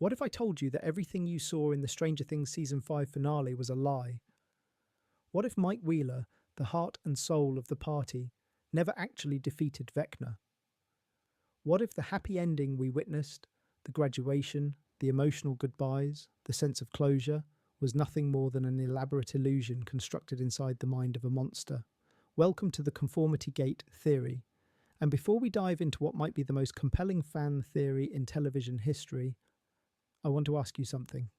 What if I told you that everything you saw in the Stranger Things Season 5 finale was a lie? What if Mike Wheeler, the heart and soul of the party, never actually defeated Vecna? What if the happy ending we witnessed, the graduation, the emotional goodbyes, the sense of closure, was nothing more than an elaborate illusion constructed inside the mind of a monster? Welcome to the Conformity Gate Theory. And before we dive into what might be the most compelling fan theory in television history, I want to ask you something.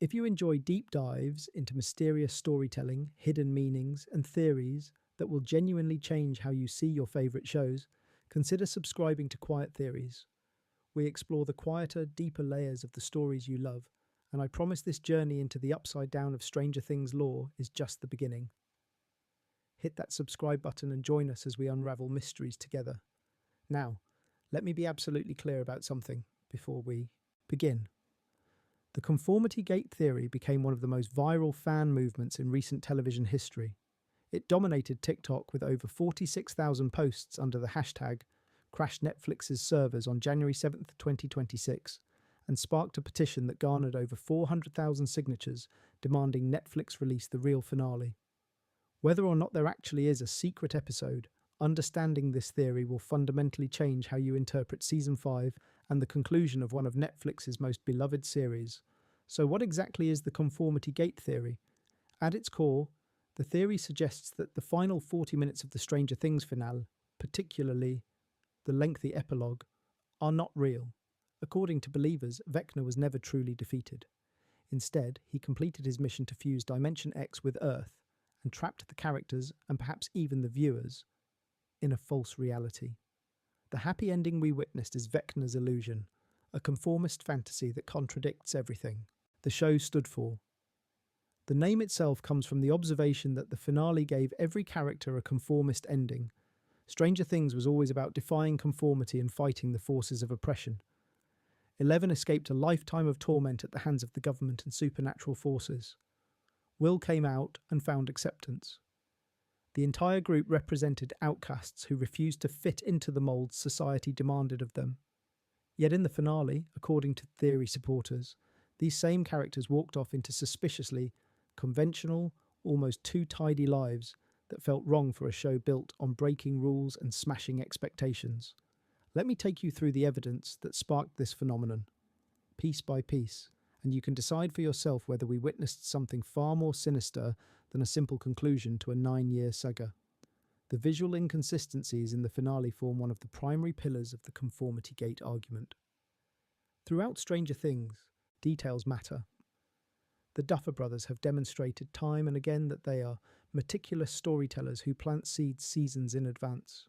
If you enjoy deep dives into mysterious storytelling, hidden meanings, and theories that will genuinely change how you see your favourite shows, consider subscribing to Quiet Theories. We explore the quieter, deeper layers of the stories you love, and I promise this journey into the upside down of Stranger Things lore is just the beginning. Hit that subscribe button and join us as we unravel mysteries together. Now, let me be absolutely clear about something before we begin. The Conformity Gate Theory became one of the most viral fan movements in recent television history. It dominated TikTok with over 46,000 posts under the hashtag crashed Netflix's servers on January 7th, 2026, and sparked a petition that garnered over 400,000 signatures demanding Netflix release the real finale. Whether or not there actually is a secret episode, understanding this theory will fundamentally change how you interpret Season 5 and the conclusion of one of Netflix's most beloved series. So what exactly is the Conformity Gate Theory? At its core, the theory suggests that the final 40 minutes of the Stranger Things finale, particularly the lengthy epilogue, are not real. According to believers, Vecna was never truly defeated. Instead, he completed his mission to fuse Dimension X with Earth and trapped the characters, and perhaps even the viewers, in a false reality. The happy ending we witnessed is Vecna's illusion, a conformist fantasy that contradicts everything the show stood for. The name itself comes from the observation that the finale gave every character a conformist ending. Stranger Things was always about defying conformity and fighting the forces of oppression. 11 escaped a lifetime of torment at the hands of the government and supernatural forces. Will came out and found acceptance. The entire group represented outcasts who refused to fit into the molds society demanded of them. Yet in the finale, according to theory supporters, these same characters walked off into suspiciously conventional, almost too tidy lives that felt wrong for a show built on breaking rules and smashing expectations. Let me take you through the evidence that sparked this phenomenon, piece by piece, and you can decide for yourself whether we witnessed something far more sinister than a simple conclusion to a 9-year saga. The visual inconsistencies in the finale form one of the primary pillars of the Conformity Gate argument. Throughout Stranger Things, details matter. The Duffer Brothers have demonstrated time and again that they are meticulous storytellers who plant seeds seasons in advance.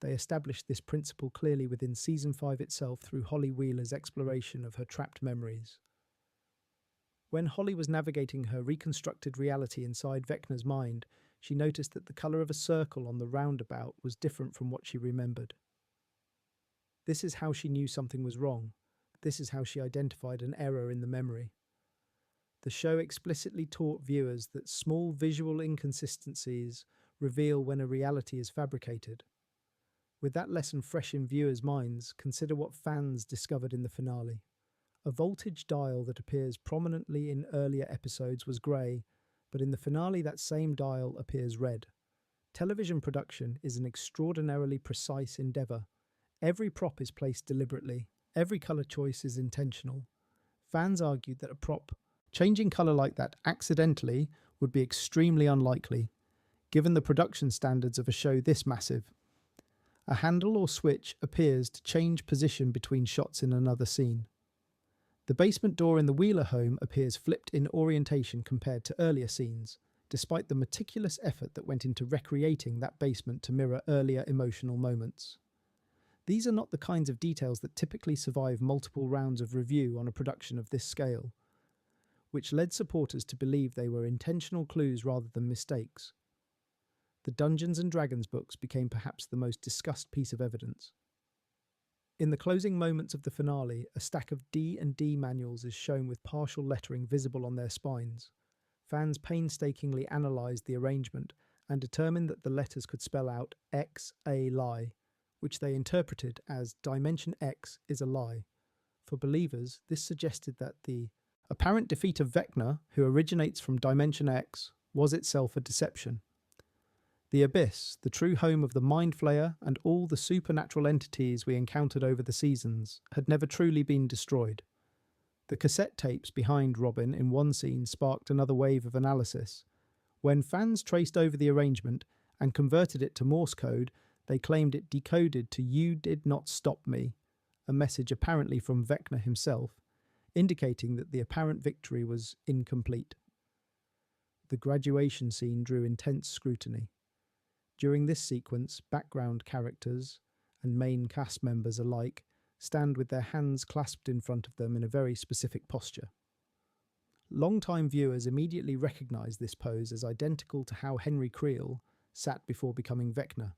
They established this principle clearly within Season 5 itself through Holly Wheeler's exploration of her trapped memories. When Holly was navigating her reconstructed reality inside Vecna's mind, she noticed that the colour of a circle on the roundabout was different from what she remembered. This is how she knew something was wrong. This is how she identified an error in the memory. The show explicitly taught viewers that small visual inconsistencies reveal when a reality is fabricated. With that lesson fresh in viewers' minds, consider what fans discovered in the finale. A voltage dial that appears prominently in earlier episodes was grey, but in the finale that same dial appears red. Television production is an extraordinarily precise endeavour. Every prop is placed deliberately. Every colour choice is intentional. Fans argued that a prop changing colour like that accidentally would be extremely unlikely, given the production standards of a show this massive. A handle or switch appears to change position between shots in another scene. The basement door in the Wheeler home appears flipped in orientation compared to earlier scenes, despite the meticulous effort that went into recreating that basement to mirror earlier emotional moments. These are not the kinds of details that typically survive multiple rounds of review on a production of this scale, which led supporters to believe they were intentional clues rather than mistakes. The Dungeons & Dragons books became perhaps the most discussed piece of evidence. In the closing moments of the finale, a stack of D&D manuals is shown with partial lettering visible on their spines. Fans painstakingly analysed the arrangement and determined that the letters could spell out X, a lie, which they interpreted as Dimension X is a lie. For believers, this suggested that the apparent defeat of Vecna, who originates from Dimension X, was itself a deception. The Abyss, the true home of the Mind Flayer and all the supernatural entities we encountered over the seasons, had never truly been destroyed. The cassette tapes behind Robin in one scene sparked another wave of analysis. When fans traced over the arrangement and converted it to Morse code, they claimed it decoded to "You did not stop me," a message apparently from Vecna himself, indicating that the apparent victory was incomplete. The graduation scene drew intense scrutiny. During this sequence, background characters and main cast members alike stand with their hands clasped in front of them in a very specific posture. Long-time viewers immediately recognise this pose as identical to how Henry Creel sat before becoming Vecna.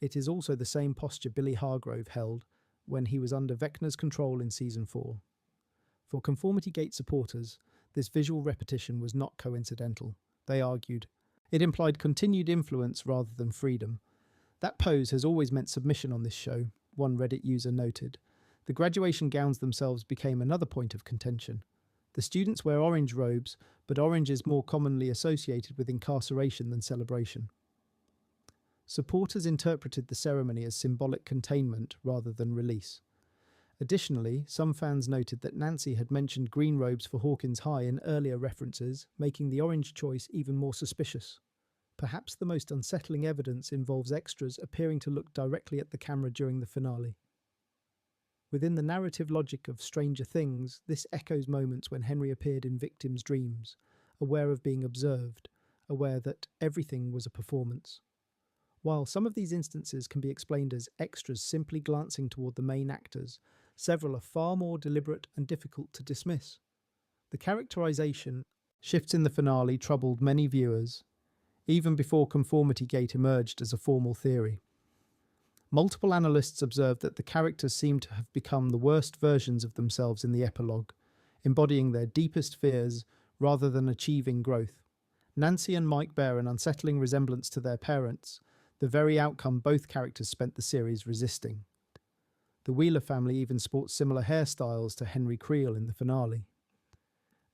It is also the same posture Billy Hargrove held when he was under Vecna's control in Season 4. For Conformity Gate supporters, this visual repetition was not coincidental. They argued it implied continued influence rather than freedom. That pose has always meant submission on this show, one Reddit user noted. The graduation gowns themselves became another point of contention. The students wear orange robes, but orange is more commonly associated with incarceration than celebration. Supporters interpreted the ceremony as symbolic containment rather than release. Additionally, some fans noted that Nancy had mentioned green robes for Hawkins High in earlier references, making the orange choice even more suspicious. Perhaps the most unsettling evidence involves extras appearing to look directly at the camera during the finale. Within the narrative logic of Stranger Things, this echoes moments when Henry appeared in victims' dreams, aware of being observed, aware that everything was a performance. While some of these instances can be explained as extras simply glancing toward the main actors, several are far more deliberate and difficult to dismiss. The characterization shifts in the finale troubled many viewers, even before Conformity Gate emerged as a formal theory. Multiple analysts observed that the characters seemed to have become the worst versions of themselves in the epilogue, embodying their deepest fears rather than achieving growth. Nancy and Mike bear an unsettling resemblance to their parents, the very outcome both characters spent the series resisting. The Wheeler family even sports similar hairstyles to Henry Creel in the finale.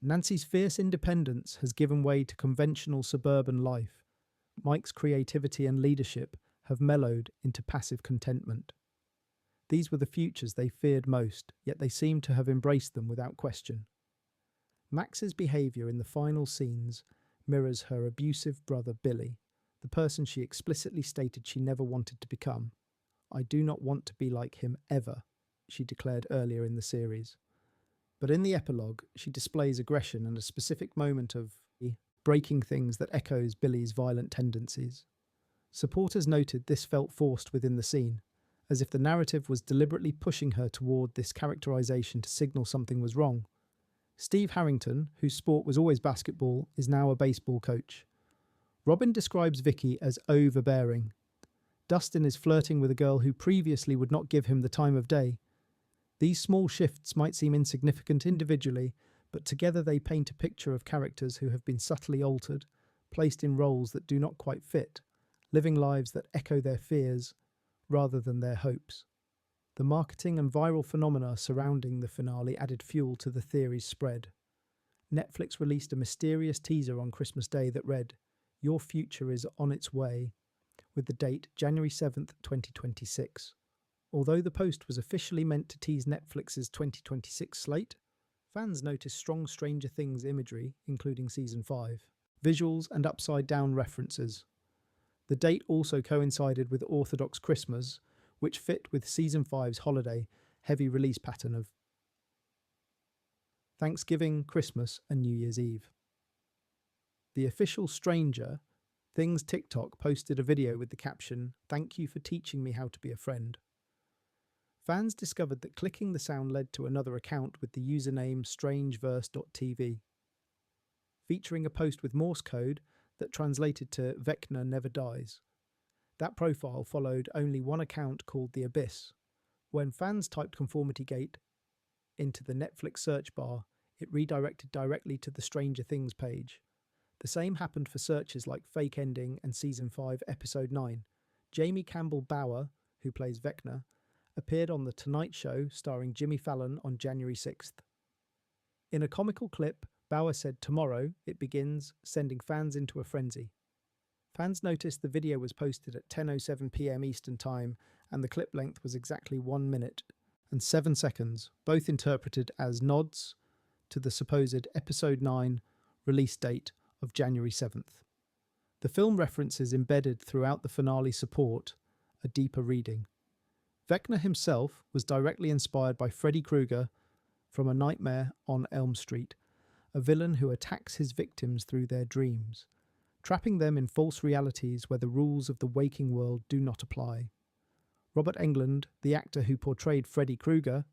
Nancy's fierce independence has given way to conventional suburban life. Mike's creativity and leadership have mellowed into passive contentment. These were the futures they feared most, yet they seem to have embraced them without question. Max's behaviour in the final scenes mirrors her abusive brother Billy, the person she explicitly stated she never wanted to become. "I do not want to be like him ever," she declared earlier in the series. But in the epilogue, she displays aggression and a specific moment of breaking things that echoes Billy's violent tendencies. Supporters noted this felt forced within the scene, as if the narrative was deliberately pushing her toward this characterization to signal something was wrong. Steve Harrington, whose sport was always basketball, is now a baseball coach. Robin describes Vicky as overbearing. Dustin is flirting with a girl who previously would not give him the time of day. These small shifts might seem insignificant individually, but together they paint a picture of characters who have been subtly altered, placed in roles that do not quite fit, living lives that echo their fears rather than their hopes. The marketing and viral phenomena surrounding the finale added fuel to the theory's spread. Netflix released a mysterious teaser on Christmas Day that read, "Your future is on its way," with the date January 7th, 2026. Although the post was officially meant to tease Netflix's 2026 slate, fans noticed strong Stranger Things imagery, including Season 5, visuals and upside-down references. The date also coincided with Orthodox Christmas, which fit with Season 5's holiday, heavy release pattern of Thanksgiving, Christmas, and New Year's Eve. The official Stranger Things TikTok posted a video with the caption, "Thank you for teaching me how to be a friend." Fans discovered that clicking the sound led to another account with the username strangeverse.tv, featuring a post with Morse code that translated to Vecna never dies. That profile followed only one account called The Abyss. When fans typed Conformity Gate into the Netflix search bar, it redirected directly to the Stranger Things page. The same happened for searches like Fake Ending and Season 5, Episode 9. Jamie Campbell Bower, who plays Vecna, appeared on The Tonight Show starring Jimmy Fallon on January 6th. In a comical clip, Bauer said tomorrow it begins, sending fans into a frenzy. Fans noticed the video was posted at 10:07 p.m. Eastern Time, and the clip length was exactly 1 minute and 7 seconds, both interpreted as nods to the supposed Episode 9 release date of January 7th. The film references embedded throughout the finale support a deeper reading. Vecna himself was directly inspired by Freddy Krueger from A Nightmare on Elm Street, a villain who attacks his victims through their dreams, trapping them in false realities where the rules of the waking world do not apply. Robert Englund, the actor who portrayed Freddy Krueger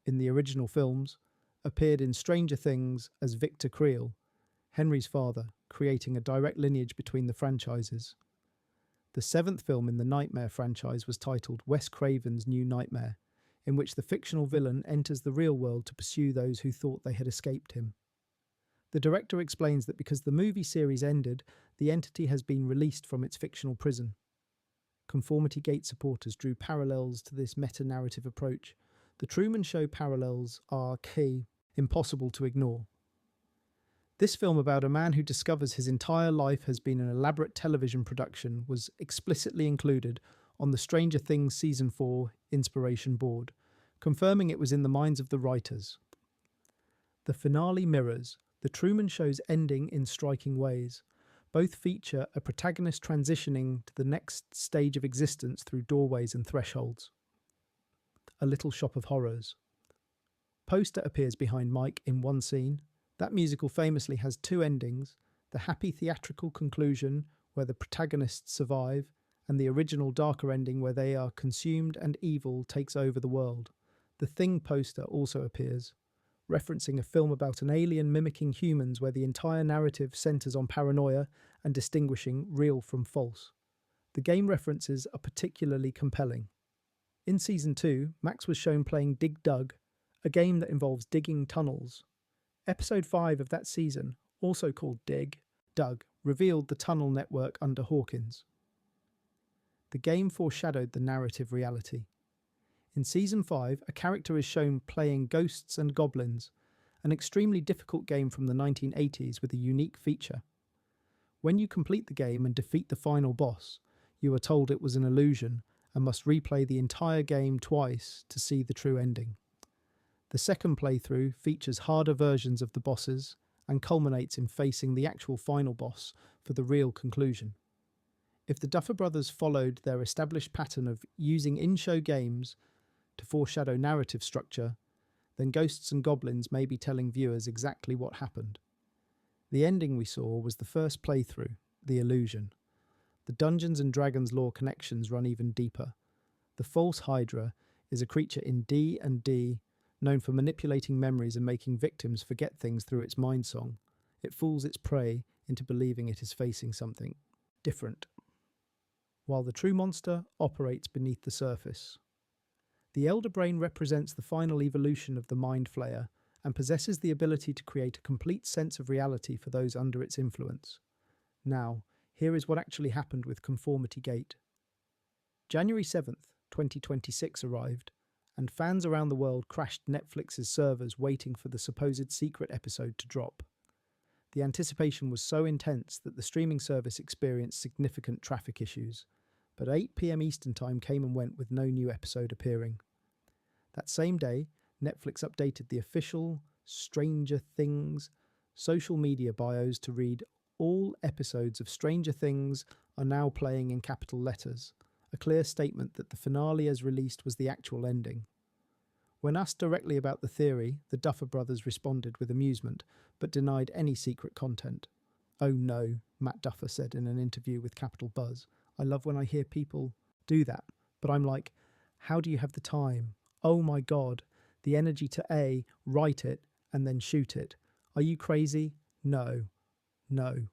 in the original films, appeared in Stranger Things as Victor Creel, Henry's father, creating a direct lineage between the franchises. The seventh film in the Nightmare franchise was titled Wes Craven's New Nightmare, in which the fictional villain enters the real world to pursue those who thought they had escaped him. The director explains that because the movie series ended, the entity has been released from its fictional prison. Conformity Gate supporters drew parallels to this meta-narrative approach. The Truman Show parallels are key, impossible to ignore. This film about a man who discovers his entire life has been an elaborate television production was explicitly included on the Stranger Things Season 4 inspiration board, confirming it was in the minds of the writers. The finale mirrors The Truman Show's ending in striking ways. Both feature a protagonist transitioning to the next stage of existence through doorways and thresholds. A Little Shop of Horrors. Poster appears behind Mike in one scene. That musical famously has two endings, the happy theatrical conclusion where the protagonists survive, and the original darker ending where they are consumed and evil takes over the world. The Thing poster also appears, referencing a film about an alien mimicking humans where the entire narrative centers on paranoia and distinguishing real from false. The game references are particularly compelling. In Season 2, Max was shown playing Dig Dug, a game that involves digging tunnels. Episode 5 of that season, also called Dig Dug, revealed the tunnel network under Hawkins. The game foreshadowed the narrative reality. In Season 5, a character is shown playing Ghosts and Goblins, an extremely difficult game from the 1980s with a unique feature. When you complete the game and defeat the final boss, you are told it was an illusion and must replay the entire game twice to see the true ending. The second playthrough features harder versions of the bosses and culminates in facing the actual final boss for the real conclusion. If the Duffer Brothers followed their established pattern of using in-show games to foreshadow narrative structure, then Ghosts and Goblins may be telling viewers exactly what happened. The ending we saw was the first playthrough, The Illusion. The Dungeons and Dragons lore connections run even deeper. The False Hydra is a creature in D&D known for manipulating memories and making victims forget things through its mind song. It fools its prey into believing it is facing something different, while the true monster operates beneath the surface. The Elder Brain represents the final evolution of the Mind Flayer and possesses the ability to create a complete sense of reality for those under its influence. Now, here is what actually happened with Conformity Gate. January 7th, 2026 arrived, and fans around the world crashed Netflix's servers waiting for the supposed secret episode to drop. The anticipation was so intense that the streaming service experienced significant traffic issues, but 8 p.m. Eastern Time came and went with no new episode appearing. That same day, Netflix updated the official Stranger Things social media bios to read, "All episodes of Stranger Things are now playing in capital letters," a clear statement that the finale as released was the actual ending. When asked directly about the theory, the Duffer Brothers responded with amusement, but denied any secret content. "Oh no," Matt Duffer said in an interview with Capital Buzz. "I love when I hear people do that, but I'm like, how do you have the time? Oh my God, the energy to A, write it, and then shoot it. Are you crazy? No. No."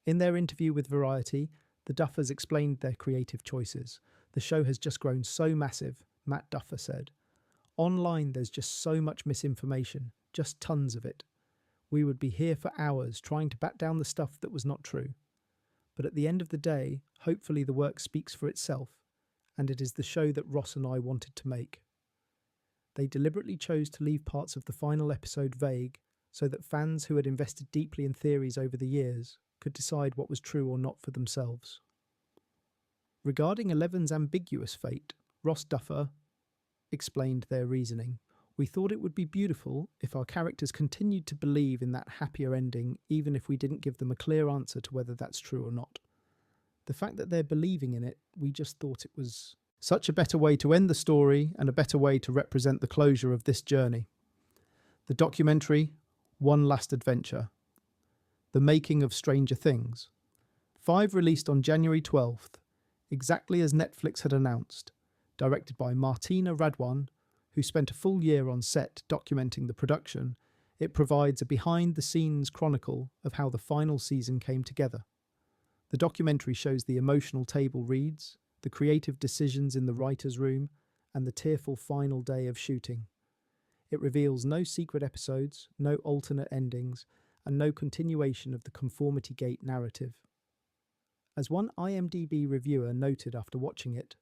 In their interview with Variety, the Duffers explained their creative choices. "The show has just grown so massive," Matt Duffer said. "Online there's just so much misinformation, just tons of it. We would be here for hours trying to bat down the stuff that was not true. But at the end of the day, hopefully the work speaks for itself, and it is the show that Ross and I wanted to make. They deliberately chose to leave parts of the final episode vague so that fans who had invested deeply in theories over the years could decide what was true or not for themselves. Regarding Eleven's ambiguous fate, Ross Duffer explained their reasoning. We thought it would be beautiful if our characters continued to believe in that happier ending, even if we didn't give them a clear answer to whether that's true or not. The fact that they're believing in it, we just thought it was such a better way to end the story and a better way to represent the closure of this journey. The documentary, One Last Adventure. The Making of Stranger Things. 5 released on January 12th, exactly as Netflix had announced, directed by Martina Radwan, who spent a full year on set documenting the production. It provides a behind-the-scenes chronicle of how the final season came together. The documentary shows the emotional table reads, the creative decisions in the writer's room, and the tearful final day of shooting. It reveals no secret episodes, no alternate endings, and no continuation of the Conformity Gate narrative. As one IMDb reviewer noted after watching it,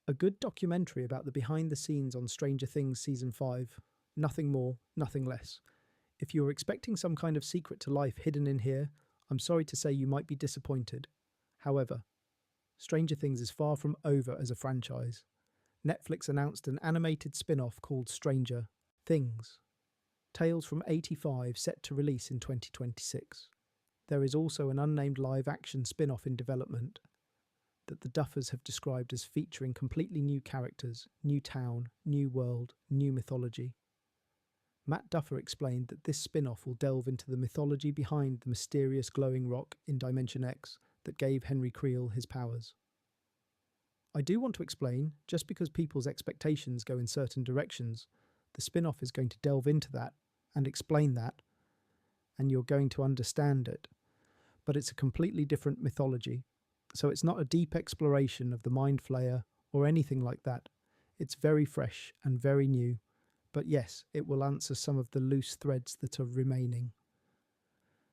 a good documentary about the behind-the-scenes on Stranger Things Season 5. Nothing more, nothing less. If you were expecting some kind of secret to life hidden in here, I'm sorry to say you might be disappointed. However, Stranger Things is far from over as a franchise. Netflix announced an animated spin-off called Stranger Things. Tales from 85 set to release in 2026. There is also an unnamed live-action spin-off in development that the Duffers have described as featuring completely new characters, new town, new world, new mythology. Matt Duffer explained that this spin-off will delve into the mythology behind the mysterious glowing rock in Dimension X that gave Henry Creel his powers. I do want to explain, just because people's expectations go in certain directions, the spin-off is going to delve into that and explain that, and you're going to understand it. But it's a completely different mythology. So it's not a deep exploration of the Mind Flayer or anything like that. It's very fresh and very new, but yes, it will answer some of the loose threads that are remaining.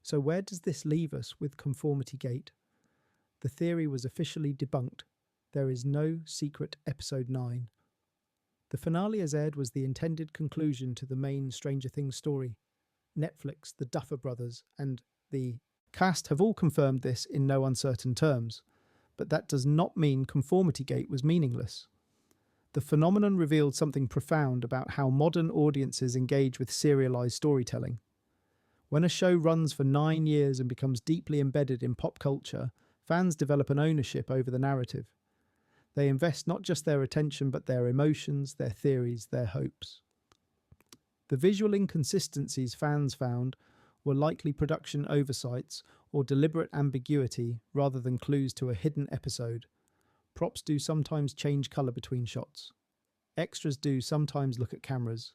So where does this leave us with Conformity Gate? The theory was officially debunked. There is no secret episode 9. The finale as aired was the intended conclusion to the main Stranger Things story. Netflix, the Duffer Brothers, and the cast have all confirmed this in no uncertain terms. But that does not mean Conformity Gate was meaningless. The phenomenon revealed something profound about how modern audiences engage with serialized storytelling. When a show runs for 9 years and becomes deeply embedded in pop culture, fans develop an ownership over the narrative. They invest not just their attention but their emotions, their theories, their hopes. The visual inconsistencies fans found were likely production oversights or deliberate ambiguity rather than clues to a hidden episode. Props do sometimes change colour between shots. Extras do sometimes look at cameras.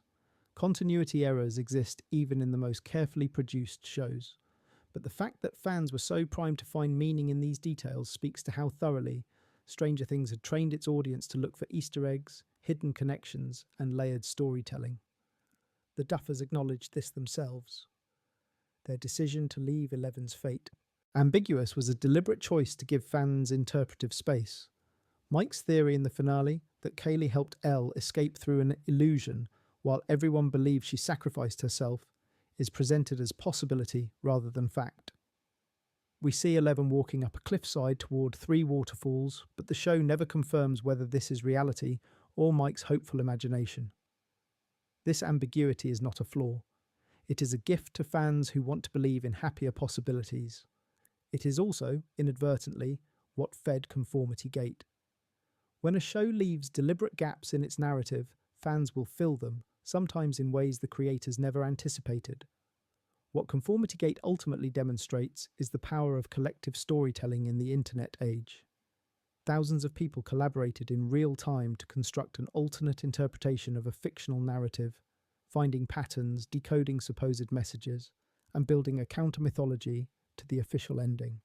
Continuity errors exist even in the most carefully produced shows. But the fact that fans were so primed to find meaning in these details speaks to how thoroughly Stranger Things had trained its audience to look for Easter eggs, hidden connections, and layered storytelling. The Duffers acknowledged this themselves. Their decision to leave Eleven's fate ambiguous was a deliberate choice to give fans interpretive space. Mike's theory in the finale that Kaylee helped Elle escape through an illusion while everyone believed she sacrificed herself is presented as possibility rather than fact. We see Eleven walking up a cliffside toward 3 waterfalls, but the show never confirms whether this is reality or Mike's hopeful imagination. This ambiguity is not a flaw. It is a gift to fans who want to believe in happier possibilities. It is also, inadvertently, what fed Conformity Gate. When a show leaves deliberate gaps in its narrative, fans will fill them, sometimes in ways the creators never anticipated. What Conformity Gate ultimately demonstrates is the power of collective storytelling in the internet age. Thousands of people collaborated in real time to construct an alternate interpretation of a fictional narrative, finding patterns, decoding supposed messages, and building a counter-mythology to the official ending.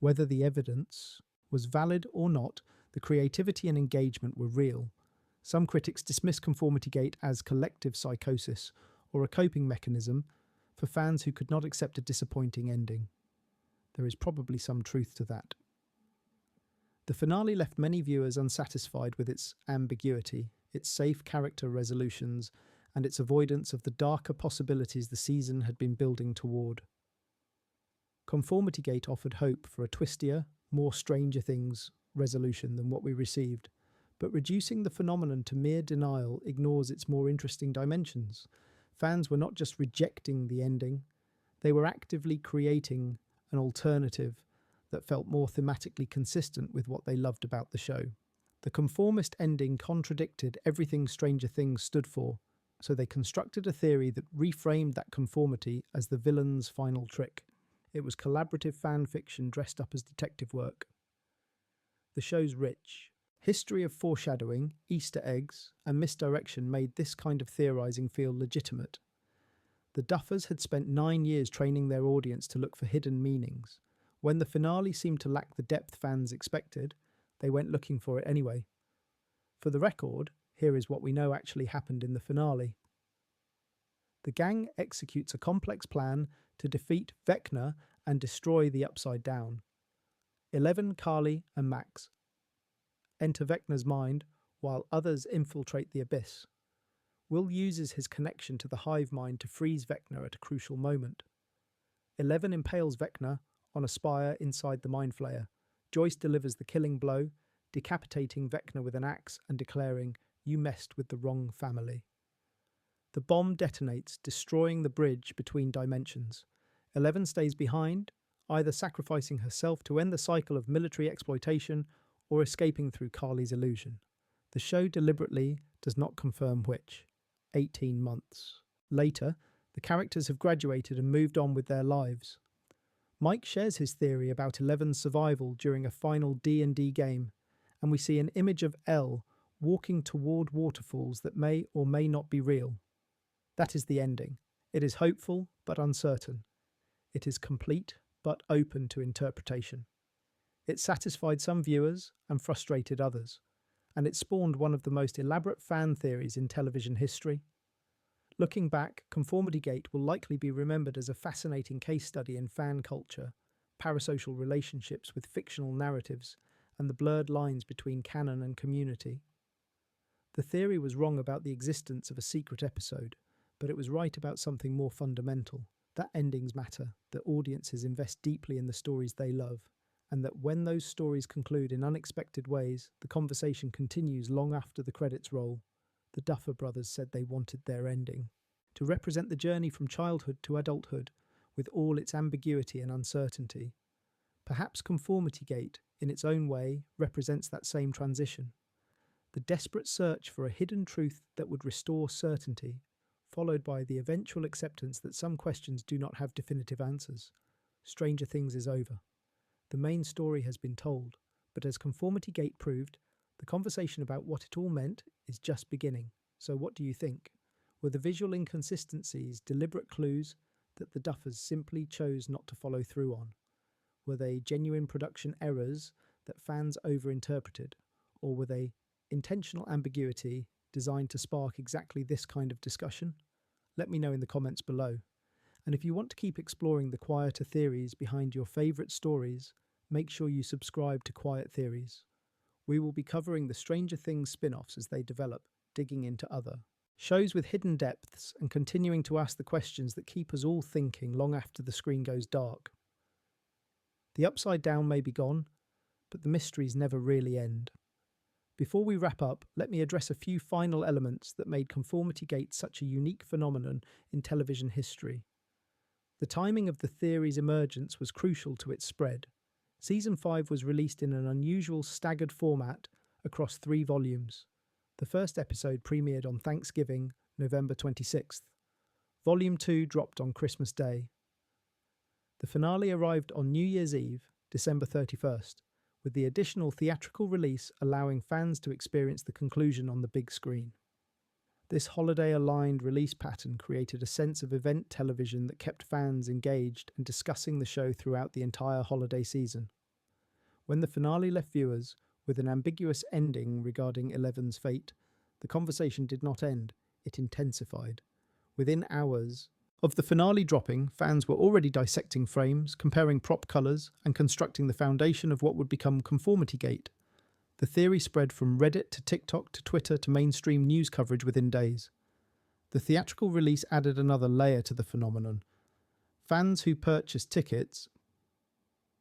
Whether the evidence was valid or not, the creativity and engagement were real. Some critics dismiss Conformity Gate as collective psychosis or a coping mechanism for fans who could not accept a disappointing ending. There is probably some truth to that. The finale left many viewers unsatisfied with its ambiguity, its safe character resolutions, and its avoidance of the darker possibilities the season had been building toward. Conformity Gate offered hope for a twistier, more Stranger Things resolution than what we received, but reducing the phenomenon to mere denial ignores its more interesting dimensions. Fans were not just rejecting the ending, they were actively creating an alternative that felt more thematically consistent with what they loved about the show. The conformist ending contradicted everything Stranger Things stood for, so they constructed a theory that reframed that conformity as the villain's final trick. It was collaborative fan fiction dressed up as detective work. The show's rich history of foreshadowing, Easter eggs, and misdirection made this kind of theorizing feel legitimate. The Duffers had spent 9 years training their audience to look for hidden meanings. When the finale seemed to lack the depth fans expected, they went looking for it anyway. For the record, here is what we know actually happened in the finale. The gang executes a complex plan to defeat Vecna and destroy the Upside Down. 11, Carly, and Max enter Vecna's mind while others infiltrate the Abyss. Will uses his connection to the hive mind to freeze Vecna at a crucial moment. 11 impales Vecna on a spire inside the Mind Flayer. Joyce delivers the killing blow, decapitating Vecna with an axe and declaring, "You messed with the wrong family." The bomb detonates, destroying the bridge between dimensions. 11 stays behind, either sacrificing herself to end the cycle of military exploitation or escaping through Carly's illusion. The show deliberately does not confirm which. 18 months later, the characters have graduated and moved on with their lives. Mike shares his theory about 11's survival during a final D&D game, and we see an image of Elle walking toward waterfalls that may or may not be real. That is the ending. It is hopeful but uncertain. It is complete but open to interpretation. It satisfied some viewers and frustrated others, and it spawned one of the most elaborate fan theories in television history. Looking back, Conformity Gate will likely be remembered as a fascinating case study in fan culture, parasocial relationships with fictional narratives, and the blurred lines between canon and community. The theory was wrong about the existence of a secret episode, but it was right about something more fundamental, that endings matter, that audiences invest deeply in the stories they love, and that when those stories conclude in unexpected ways, the conversation continues long after the credits roll. The Duffer Brothers said they wanted their ending to represent the journey from childhood to adulthood, with all its ambiguity and uncertainty. Perhaps Conformity Gate, in its own way, represents that same transition. The desperate search for a hidden truth that would restore certainty, followed by the eventual acceptance that some questions do not have definitive answers. Stranger Things is over. The main story has been told, but as Conformity Gate proved, the conversation about what it all meant is just beginning. So what do you think? Were the visual inconsistencies deliberate clues that the Duffers simply chose not to follow through on? Were they genuine production errors that fans overinterpreted? Or were they intentional ambiguity designed to spark exactly this kind of discussion? Let me know in the comments below. And if you want to keep exploring the quieter theories behind your favourite stories, make sure you subscribe to Quiet Theories. We will be covering the Stranger Things spin-offs as they develop, digging into other shows with hidden depths and continuing to ask the questions that keep us all thinking long after the screen goes dark. The Upside Down may be gone, but the mysteries never really end. Before we wrap up, let me address a few final elements that made Conformity Gate such a unique phenomenon in television history. The timing of the theory's emergence was crucial to its spread. Season 5 was released in an unusual staggered format across 3 volumes. The first episode premiered on Thanksgiving, November 26th. Volume 2 dropped on Christmas Day. The finale arrived on New Year's Eve, December 31st, with the additional theatrical release allowing fans to experience the conclusion on the big screen. This holiday-aligned release pattern created a sense of event television that kept fans engaged and discussing the show throughout the entire holiday season. When the finale left viewers with an ambiguous ending regarding Eleven's fate, the conversation did not end, it intensified. Within hours of the finale dropping, fans were already dissecting frames, comparing prop colours, and constructing the foundation of what would become Conformity Gate. The theory spread from Reddit to TikTok to Twitter to mainstream news coverage within days. The theatrical release added another layer to the phenomenon. Fans who purchased tickets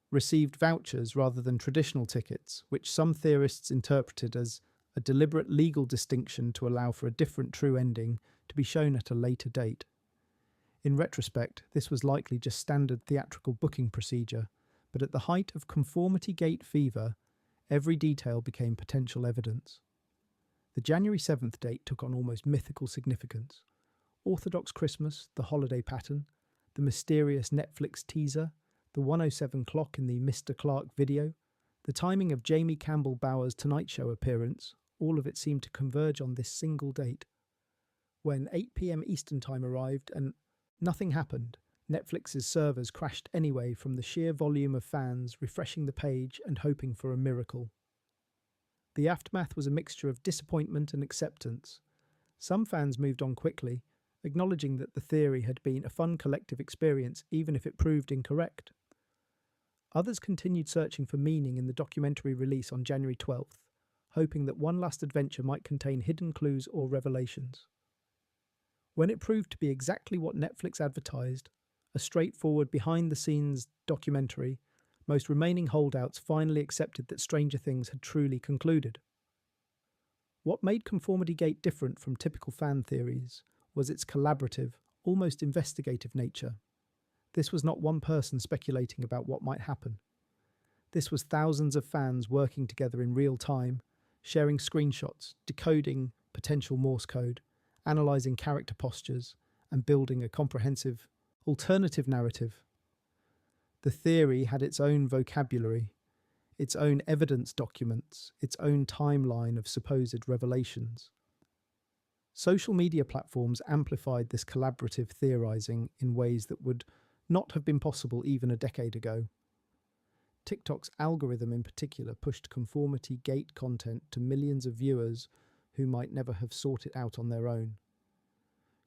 received vouchers rather than traditional tickets, which some theorists interpreted as a deliberate legal distinction to allow for a different true ending to be shown at a later date. In retrospect, this was likely just standard theatrical booking procedure, but at the height of Conformity Gate fever, every detail became potential evidence. The January 7th date took on almost mythical significance. Orthodox Christmas, the holiday pattern, the mysterious Netflix teaser, the 107 clock in the Mr. Clark video, the timing of Jamie Campbell Bower's Tonight Show appearance, all of it seemed to converge on this single date. When 8 p.m. Eastern Time arrived and nothing happened, Netflix's servers crashed anyway from the sheer volume of fans refreshing the page and hoping for a miracle. The aftermath was a mixture of disappointment and acceptance. Some fans moved on quickly, acknowledging that the theory had been a fun collective experience even if it proved incorrect. Others continued searching for meaning in the documentary release on January 12th, hoping that one last adventure might contain hidden clues or revelations. When it proved to be exactly what Netflix advertised, a straightforward behind-the-scenes documentary, most remaining holdouts finally accepted that Stranger Things had truly concluded. What made Conformity Gate different from typical fan theories was its collaborative, almost investigative nature. This was not one person speculating about what might happen. This was thousands of fans working together in real time, sharing screenshots, decoding potential Morse code, analysing character postures, and building a comprehensive, alternative narrative. The theory had its own vocabulary, its own evidence documents, its own timeline of supposed revelations. Social media platforms amplified this collaborative theorizing in ways that would not have been possible even a decade ago. TikTok's algorithm in particular pushed Conformity Gate content to millions of viewers who might never have sought it out on their own.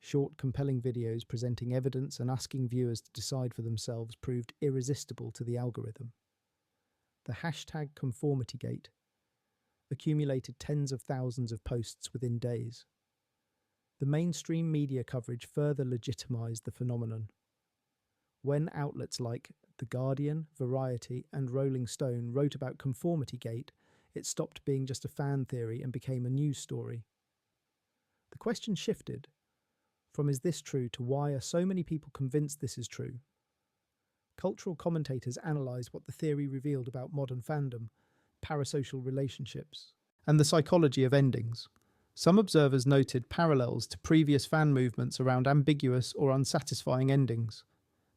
Short, compelling videos presenting evidence and asking viewers to decide for themselves proved irresistible to the algorithm. The hashtag ConformityGate accumulated tens of thousands of posts within days. The mainstream media coverage further legitimized the phenomenon. When outlets like The Guardian, Variety, and Rolling Stone wrote about Conformity Gate, it stopped being just a fan theory and became a news story. The question shifted from is this true to why are so many people convinced this is true? Cultural commentators analysed what the theory revealed about modern fandom, parasocial relationships, and the psychology of endings. Some observers noted parallels to previous fan movements around ambiguous or unsatisfying endings.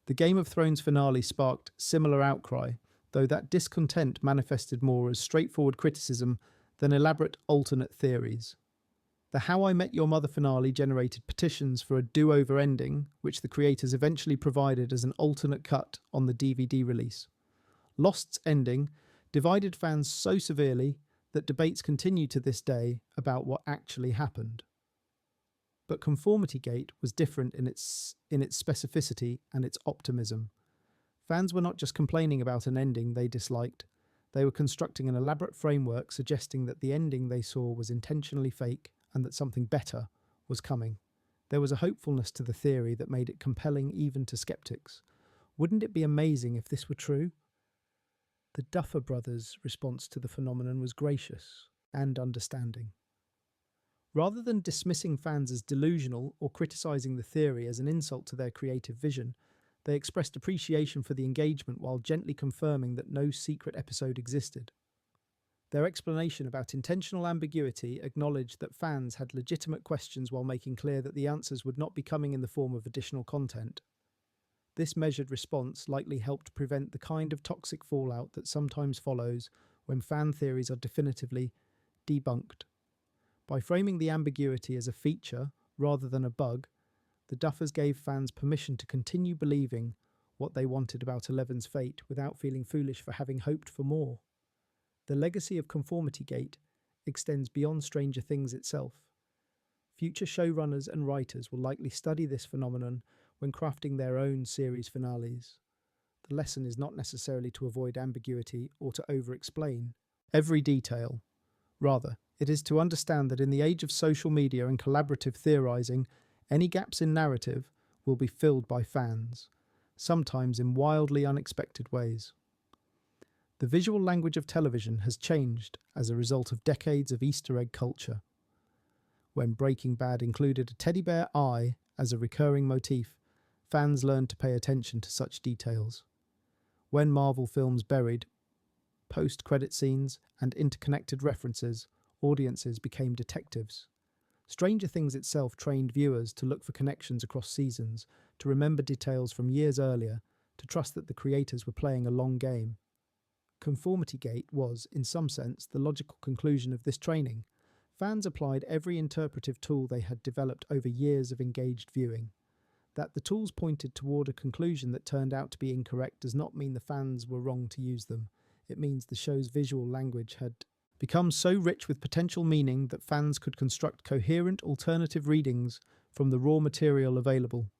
The Game of Thrones finale sparked similar outcry, though that discontent manifested more as straightforward criticism than elaborate alternate theories. The How I Met Your Mother finale generated petitions for a do-over ending, which the creators eventually provided as an alternate cut on the DVD release. Lost's ending divided fans so severely that debates continue to this day about what actually happened. But Conformity Gate was different in its specificity and its optimism. Fans were not just complaining about an ending they disliked, they were constructing an elaborate framework suggesting that the ending they saw was intentionally fake and that something better was coming. There was a hopefulness to the theory that made it compelling even to skeptics. Wouldn't it be amazing if this were true? The Duffer Brothers' response to the phenomenon was gracious and understanding. Rather than dismissing fans as delusional or criticising the theory as an insult to their creative vision, they expressed appreciation for the engagement while gently confirming that no secret episode existed. Their explanation about intentional ambiguity acknowledged that fans had legitimate questions while making clear that the answers would not be coming in the form of additional content. This measured response likely helped prevent the kind of toxic fallout that sometimes follows when fan theories are definitively debunked. By framing the ambiguity as a feature rather than a bug, the Duffers gave fans permission to continue believing what they wanted about Eleven's fate without feeling foolish for having hoped for more. The legacy of Conformity Gate extends beyond Stranger Things itself. Future showrunners and writers will likely study this phenomenon when crafting their own series finales. The lesson is not necessarily to avoid ambiguity or to over-explain every detail. Rather, it is to understand that in the age of social media and collaborative theorizing, any gaps in narrative will be filled by fans, sometimes in wildly unexpected ways. The visual language of television has changed as a result of decades of Easter egg culture. When Breaking Bad included a teddy bear eye as a recurring motif, fans learned to pay attention to such details. When Marvel films buried post-credit scenes and interconnected references, audiences became detectives. Stranger Things itself trained viewers to look for connections across seasons, to remember details from years earlier, to trust that the creators were playing a long game. Conformity Gate was, in some sense, the logical conclusion of this training. Fans applied every interpretive tool they had developed over years of engaged viewing. That the tools pointed toward a conclusion that turned out to be incorrect does not mean the fans were wrong to use them. It means the show's visual language had become so rich with potential meaning that fans could construct coherent alternative readings from the raw material available.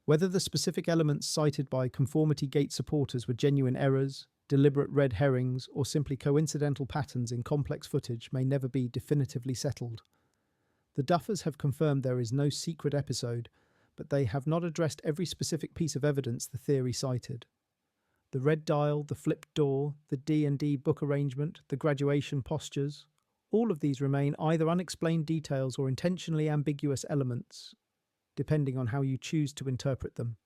Whether the specific elements cited by Conformity Gate supporters were genuine errors, deliberate red herrings, or simply coincidental patterns in complex footage may never be definitively settled. The Duffers have confirmed there is no secret episode, but they have not addressed every specific piece of evidence the theory cited. The red dial, the flipped door, the D&D book arrangement, the graduation postures, all of these remain either unexplained details or intentionally ambiguous elements, depending on how you choose to interpret them.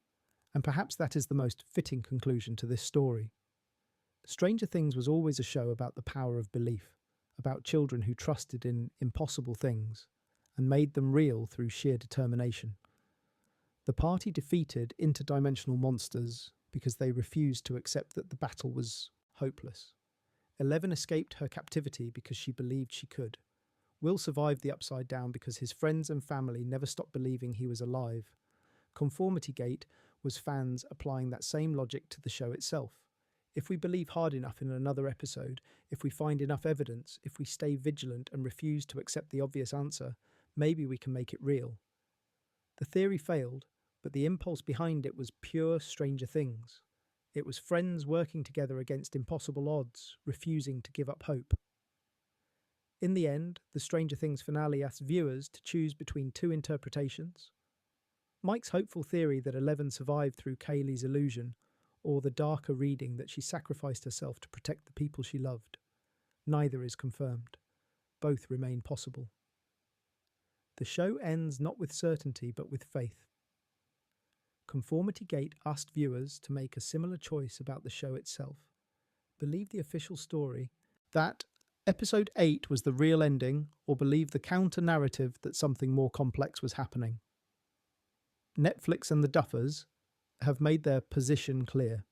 And perhaps that is the most fitting conclusion to this story. Stranger Things was always a show about the power of belief, about children who trusted in impossible things and made them real through sheer determination. The party defeated interdimensional monsters because they refused to accept that the battle was hopeless. Eleven escaped her captivity because she believed she could. Will survived the Upside Down because his friends and family never stopped believing he was alive. Conformity Gate was fans applying that same logic to the show itself. If we believe hard enough in another episode, if we find enough evidence, if we stay vigilant and refuse to accept the obvious answer, maybe we can make it real. The theory failed, but the impulse behind it was pure Stranger Things. It was friends working together against impossible odds, refusing to give up hope. In the end, the Stranger Things finale asked viewers to choose between two interpretations. Mike's hopeful theory that Eleven survived through Kaylee's illusion, or the darker reading that she sacrificed herself to protect the people she loved. Neither is confirmed. Both remain possible. The show ends not with certainty but with faith. Conformity Gate asked viewers to make a similar choice about the show itself. Believe the official story that Episode 8 was the real ending, or believe the counter-narrative that something more complex was happening. Netflix and the Duffers have made their position clear.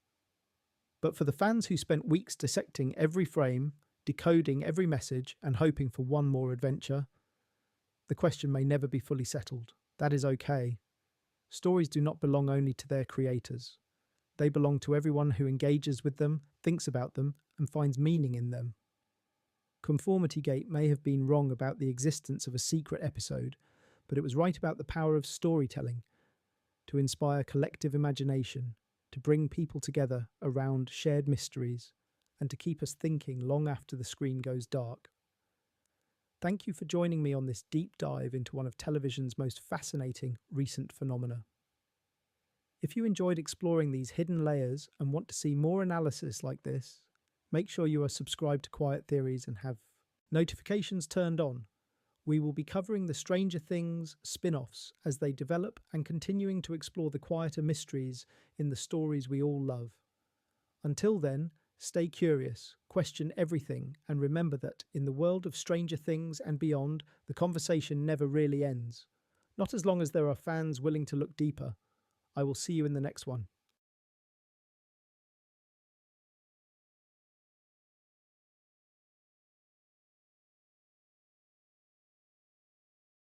But for the fans who spent weeks dissecting every frame, decoding every message, and hoping for one more adventure, the question may never be fully settled. That is okay. Stories do not belong only to their creators. They belong to everyone who engages with them, thinks about them, and finds meaning in them. Conformity Gate may have been wrong about the existence of a secret episode, but it was right about the power of storytelling, to inspire collective imagination, to bring people together around shared mysteries, and to keep us thinking long after the screen goes dark. Thank you for joining me on this deep dive into one of television's most fascinating recent phenomena. If you enjoyed exploring these hidden layers and want to see more analysis like this, make sure you are subscribed to Quiet Theories and have notifications turned on. We will be covering the Stranger Things spin-offs as they develop and continuing to explore the quieter mysteries in the stories we all love. Until then, stay curious, question everything, and remember that in the world of Stranger Things and beyond, the conversation never really ends. Not as long as there are fans willing to look deeper. I will see you in the next one.